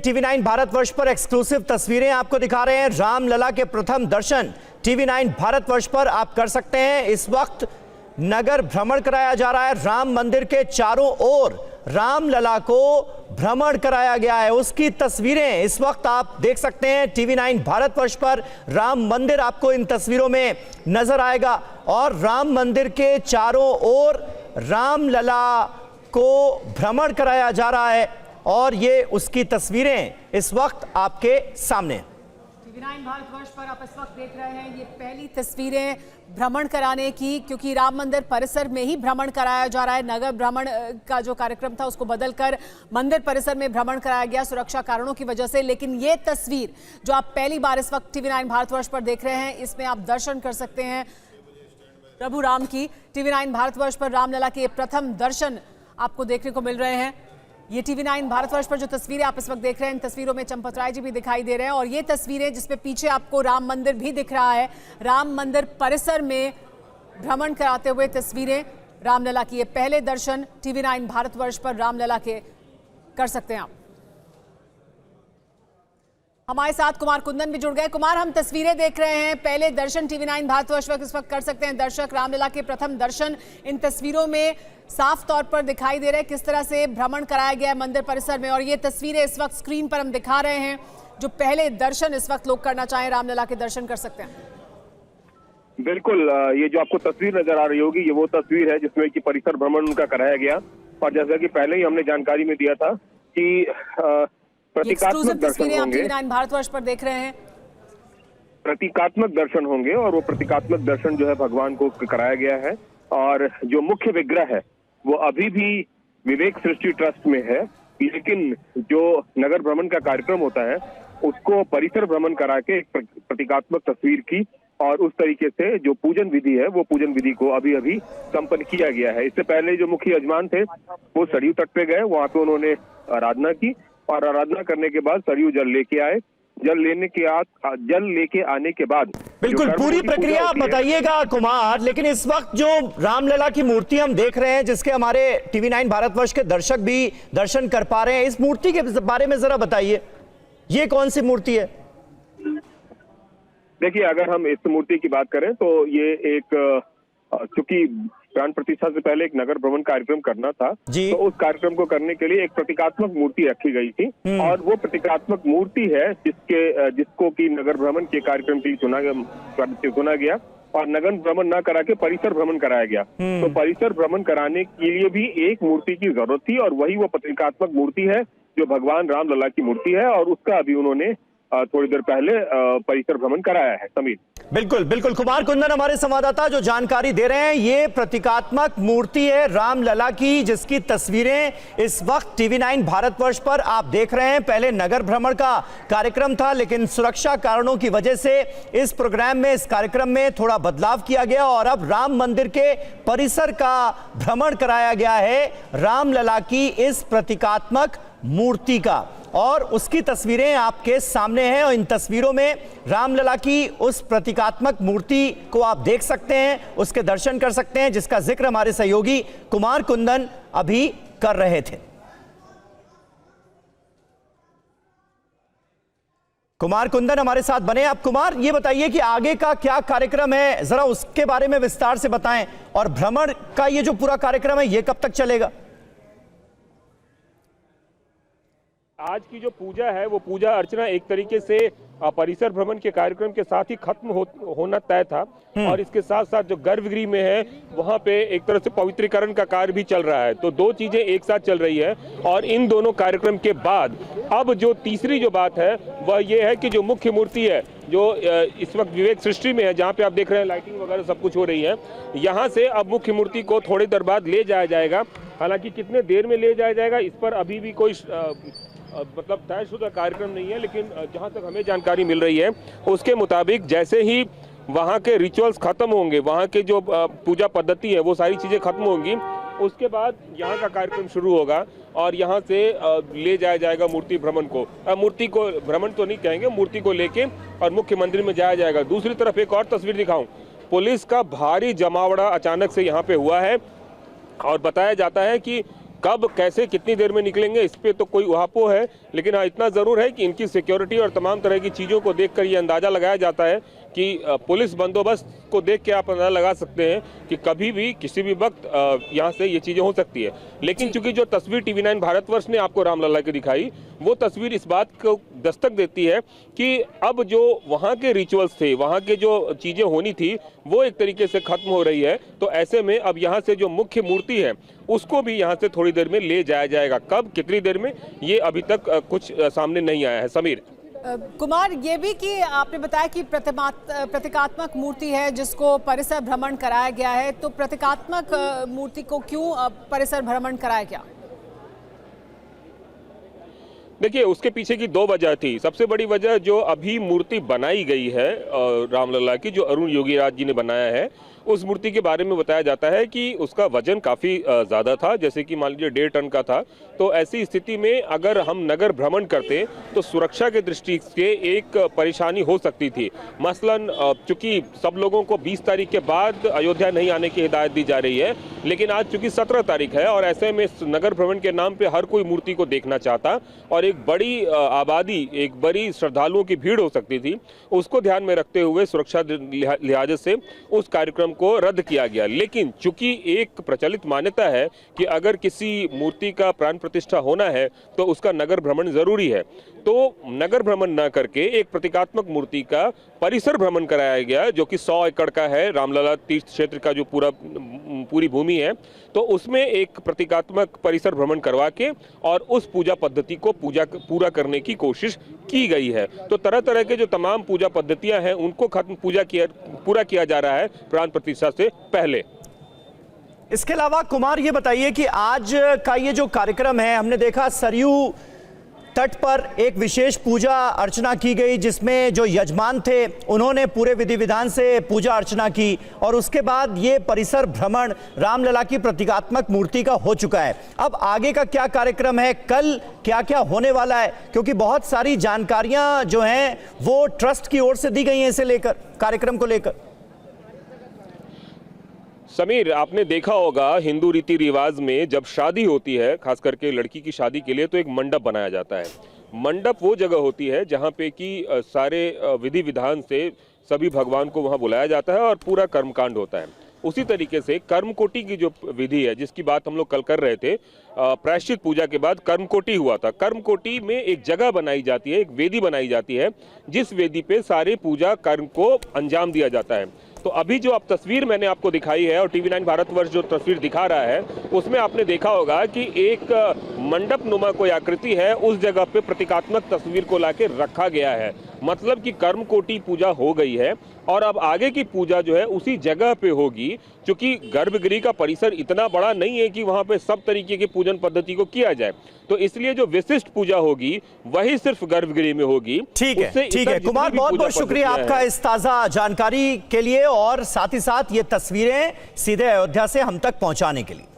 TV9 Bharatvarsh पर exclusive तस्वीरें आपको दिखा रहे हैं। रामलला के प्रथम दर्शन TV9 भारतवर्ष पर आप कर सकते हैं। इस वक्त नगर भ्रमण कराया जा रहा है। राम मंदिर के चारों ओर रामलला को भ्रमण कराया गया है, उसकी तस्वीरें इस वक्त आप देख सकते हैं। TV9 भारतवर्ष पर राम मंदिर आपको इन तस्वीरों में नजर आएगा और राम मंदिर के चारों ओर रामलला को भ्रमण कराया जा रहा है और ये उसकी तस्वीरें इस वक्त आपके सामने। TV9 भारतवर्ष पर आप इस वक्त देख रहे हैं ये पहली तस्वीरें भ्रमण कराने की, क्योंकि राम मंदिर परिसर में ही भ्रमण कराया जा रहा है। नगर भ्रमण का जो कार्यक्रम था उसको बदलकर मंदिर परिसर में भ्रमण कराया गया सुरक्षा कारणों की वजह से। लेकिन ये तस्वीर जो आप पहली बार इस वक्त TV9 भारतवर्ष पर देख रहे हैं, इसमें आप दर्शन कर सकते हैं प्रभु राम की। TV9 भारतवर्ष पर रामलला के प्रथम दर्शन आपको देखने को मिल रहे हैं। ये TV9 भारतवर्ष पर जो तस्वीरें आप इस वक्त देख रहे हैं, इन तस्वीरों में चंपत राय जी भी दिखाई दे रहे हैं और ये तस्वीरें जिसमें पीछे आपको राम मंदिर भी दिख रहा है, राम मंदिर परिसर में भ्रमण कराते हुए तस्वीरें रामलला की। ये पहले दर्शन TV9 भारतवर्ष पर रामलला के कर सकते हैं आप। हमारे साथ कुमार कुंदन भी जुड़ गए। कुमार, हम तस्वीरें देख रहे हैं, पहले दर्शन TV9 भारतवर्ष पर इस वक्त कर सकते हैं दर्शक। रामलला के प्रथम दर्शन इन तस्वीरों में साफ तौर पर दिखाई दे रहे हैं, किस तरह से भ्रमण कराया गया है मंदिर परिसर में। और ये तस्वीरें इस वक्त स्क्रीन पर हम दिखा रहे हैं, जो पहले दर्शन इस वक्त लोग करना चाहें रामलला के दर्शन कर सकते हैं। बिल्कुल, ये जो आपको तस्वीर नजर आ रही होगी, ये वो तस्वीर है जिसमें कि परिसर भ्रमण उनका कराया गया। और जैसा कि पहले ही हमने जानकारी में दिया था कि प्रतीकात्मक दर्शन होंगे। TV9 भारतवर्ष पर देख रहे हैं, प्रतीकात्मक दर्शन होंगे और वो प्रतीकात्मक दर्शन जो है भगवान को कराया गया है। और जो मुख्य विग्रह है वो अभी भी विवेक सृष्टि ट्रस्ट में है, लेकिन जो नगर भ्रमण का कार्यक्रम होता है उसको परिसर भ्रमण करा के एक प्रतीकात्मक तस्वीर की और उस तरीके से जो पूजन विधि है वो पूजन विधि को अभी अभी संपन्न किया गया है। इससे पहले जो मुख्य यजमान थे वो सरयू तट पे गए, वहां पे उन्होंने आराधना की और आराधना करने के बाद सरयू जल लेके आए। जल लेके आने के बाद बिल्कुल पूरी प्रक्रिया आप बताइएगा कुमार। लेकिन इस वक्त जो रामलला की मूर्ति हम देख रहे हैं, जिसके हमारे TV9 भारतवर्ष के दर्शक भी दर्शन कर पा रहे हैं, इस मूर्ति के बारे में जरा बताइए, ये कौन सी मूर्ति है? देखिए, अगर हम इस मूर्ति की बात करें तो ये एक, चूंकि प्राण प्रतिष्ठा से पहले एक नगर भ्रमण कार्यक्रम करना था, तो उस कार्यक्रम को करने के लिए एक प्रतीकात्मक मूर्ति रखी गई थी और वो प्रतीकात्मक मूर्ति है जिसको कि नगर भ्रमण के कार्यक्रम के लिए चुना गया और नगर भ्रमण न करा के परिसर भ्रमण कराया गया। तो परिसर भ्रमण कराने के लिए भी एक मूर्ति की जरूरत थी और वही वो प्रतीकात्मक मूर्ति है जो भगवान रामलला की मूर्ति है और उसका अभी उन्होंने थोड़ी देर पहले परिसर भ्रमण कराया है। समीर, बिल्कुल बिल्कुल, कुमार कुंदन हमारे संवाददाता जो जानकारी दे रहे हैं, ये प्रतीकात्मक मूर्ति है रामलला की, जिसकी तस्वीरें इस वक्त TV9 भारतवर्ष पर आप देख रहे हैं। पहले नगर भ्रमण का कार्यक्रम था, लेकिन सुरक्षा कारणों की वजह से इस प्रोग्राम में, इस कार्यक्रम में थोड़ा बदलाव किया गया और अब राम मंदिर के परिसर का भ्रमण कराया गया है रामलला की इस प्रतीकात्मक मूर्ति का और उसकी तस्वीरें आपके सामने हैं। और इन तस्वीरों में रामलला की उस प्रतीकात्मक मूर्ति को आप देख सकते हैं, उसके दर्शन कर सकते हैं, जिसका जिक्र हमारे सहयोगी कुमार कुंदन अभी कर रहे थे। कुमार कुंदन हमारे साथ बने। आप कुमार, ये बताइए कि आगे का क्या कार्यक्रम है, जरा उसके बारे में विस्तार से बताएं और भ्रमण का ये जो पूरा कार्यक्रम है ये कब तक चलेगा? आज की जो पूजा है वो पूजा अर्चना एक तरीके से परिसर भ्रमण के कार्यक्रम के साथ ही खत्म होना तय था और इसके साथ साथ जो गर्भगृह में है वहां पे एक तरह से पवित्रीकरण का कार्य भी चल रहा है। तो दो चीजें एक साथ चल रही है और इन दोनों कार्यक्रम के बाद अब जो तीसरी जो बात है वह ये है कि जो मुख्य मूर्ति है जो इस वक्त विवेक सृष्टि में है, जहाँ पे आप देख रहे हैं लाइटिंग वगैरह सब कुछ हो रही है, यहाँ से अब मुख्य मूर्ति को थोड़ी देर बाद ले जाया जाएगा। हालांकि कितने देर में ले जाया जाएगा इस पर अभी भी कोई मतलब तयशुदा कार्यक्रम नहीं है, लेकिन जहां तक हमें जानकारी मिल रही है उसके मुताबिक जैसे ही वहां के रिचुअल्स खत्म होंगे, वहां के जो पूजा पद्धति है वो सारी चीजें खत्म होंगी, उसके बाद यहाँ का कार्यक्रम शुरू होगा और यहाँ से ले जाया जाएगा मूर्ति भ्रमण को। मूर्ति को भ्रमण तो नहीं कहेंगे, मूर्ति को लेके और मुख्य मंदिर में जाया जाएगा। दूसरी तरफ एक और तस्वीर दिखाऊं, पुलिस का भारी जमावड़ा अचानक से यहाँ पे हुआ है और बताया जाता है कि कब कैसे कितनी देर में निकलेंगे इस पे तो कोई उहापोह है, लेकिन हाँ इतना जरूर है कि इनकी सिक्योरिटी और तमाम तरह की चीजों को देखकर ये अंदाजा लगाया जाता है कि पुलिस बंदोबस्त को देख के आप अंदाजा लगा सकते हैं कि कभी भी किसी भी वक्त यहाँ से ये चीजें हो सकती है। लेकिन चूंकि जो तस्वीर टीवी9 भारतवर्ष ने आपको रामलला की दिखाई, वो तस्वीर इस बात को दस्तक देती है कि अब जो वहाँ के रिचुअल्स थे, वहाँ के जो चीजें होनी थी, वो एक तरीके से खत्म हो रही है। तो ऐसे में अब यहाँ से जो मुख्य मूर्ति है उसको भी यहाँ से थोड़ी देर में ले जाया जाएगा। कब, कितनी देर में, ये अभी तक कुछ सामने नहीं आया है। समीर कुमार, ये भी कि आपने बताया कि प्रतीकात्मक मूर्ति है जिसको परिसर भ्रमण कराया गया है, तो प्रतीकात्मक मूर्ति को क्यों परिसर भ्रमण कराया गया? देखिए, उसके पीछे की दो वजह थी। सबसे बड़ी वजह जो अभी मूर्ति बनाई गई है रामलला की, जो अरुण योगीराज जी ने बनाया है, उस मूर्ति के बारे में बताया जाता है कि उसका वजन काफ़ी ज़्यादा था, जैसे कि मान लीजिए 1.5 टन का था। तो ऐसी स्थिति में अगर हम नगर भ्रमण करते तो सुरक्षा के दृष्टि से एक परेशानी हो सकती थी। मसलन चूंकि सब लोगों को 20 तारीख के बाद अयोध्या नहीं आने की हिदायत दी जा रही है, लेकिन आज चूंकि 17 तारीख है और ऐसे में नगर भ्रमण के नाम पे हर कोई मूर्ति को देखना चाहता और एक बड़ी आबादी, एक बड़ी श्रद्धालुओं की भीड़ हो सकती थी, उसको ध्यान में रखते हुए सुरक्षा लिहाज से उस कार्यक्रम को रद्द किया गया। लेकिन चूंकि एक प्रचलित मान्यता है कि अगर किसी मूर्ति का प्राण प्रतिष्ठा होना है तो उसका नगर भ्रमण जरूरी है, तो नगर भ्रमण न करके एक प्रतीकात्मक मूर्ति का परिसर भ्रमण कराया गया, जो कि 100 एकड़ का है। रामलला तीर्थ क्षेत्र का जो पूरी भूमि है, तो उसमें एक प्रतीकात्मक परिसर भ्रमण करवा के और उस पूजा पद्धति को पूरा करने की कोशिश की गई है। तो तरह तरह के जो तमाम पूजा पद्धतियां हैं उनको पूरा किया जा रहा है प्राण प्रतिष्ठा से पहले। इसके अलावा कुमार, ये बताइए कि आज का ये जो कार्यक्रम है, हमने देखा सरयू तट पर एक विशेष पूजा अर्चना की गई, जिसमें जो यजमान थे उन्होंने पूरे विधि विधान से पूजा अर्चना की, और उसके बाद ये परिसर भ्रमण रामलला की प्रतीकात्मक मूर्ति का हो चुका है। अब आगे का क्या कार्यक्रम है, कल क्या क्या होने वाला है, क्योंकि बहुत सारी जानकारियां जो हैं वो ट्रस्ट की ओर से दी गई हैं इसे लेकर, कार्यक्रम को लेकर। समीर, आपने देखा होगा हिंदू रीति रिवाज में जब शादी होती है, खास करके लड़की की शादी के लिए, तो एक मंडप बनाया जाता है। मंडप वो जगह होती है जहाँ पे कि सारे विधि विधान से सभी भगवान को वहाँ बुलाया जाता है और पूरा कर्मकांड होता है। उसी तरीके से कर्मकोटि की जो विधि है, जिसकी बात हम लोग कल कर रहे थे, प्रायश्चित पूजा के बाद कर्मकोटि हुआ था। कर्मकोटि में एक जगह बनाई जाती है, एक वेदी बनाई जाती है, जिस वेदी पे सारे पूजा कर्म को अंजाम दिया जाता है। तो अभी जो आप तस्वीर मैंने आपको दिखाई है और टीवी9 भारतवर्ष जो तस्वीर दिखा रहा है, उसमें आपने देखा होगा कि एक मंडप नुमा कोई आकृति है, उस जगह पे प्रतीकात्मक तस्वीर को लाके रखा गया है। मतलब कि कर्मकोटि पूजा हो गई है और अब आगे की पूजा जो है उसी जगह पे होगी, क्योंकि गर्भगृह का परिसर इतना बड़ा नहीं है कि वहां पे सब तरीके की पूजन पद्धति को किया जाए। तो इसलिए जो विशिष्ट पूजा होगी वही सिर्फ गर्भगृह में होगी। ठीक है कुमार, बहुत बहुत शुक्रिया आपका इस ताजा जानकारी के लिए और साथ ही साथ ये तस्वीरें सीधे अयोध्या से हम तक पहुंचाने के लिए।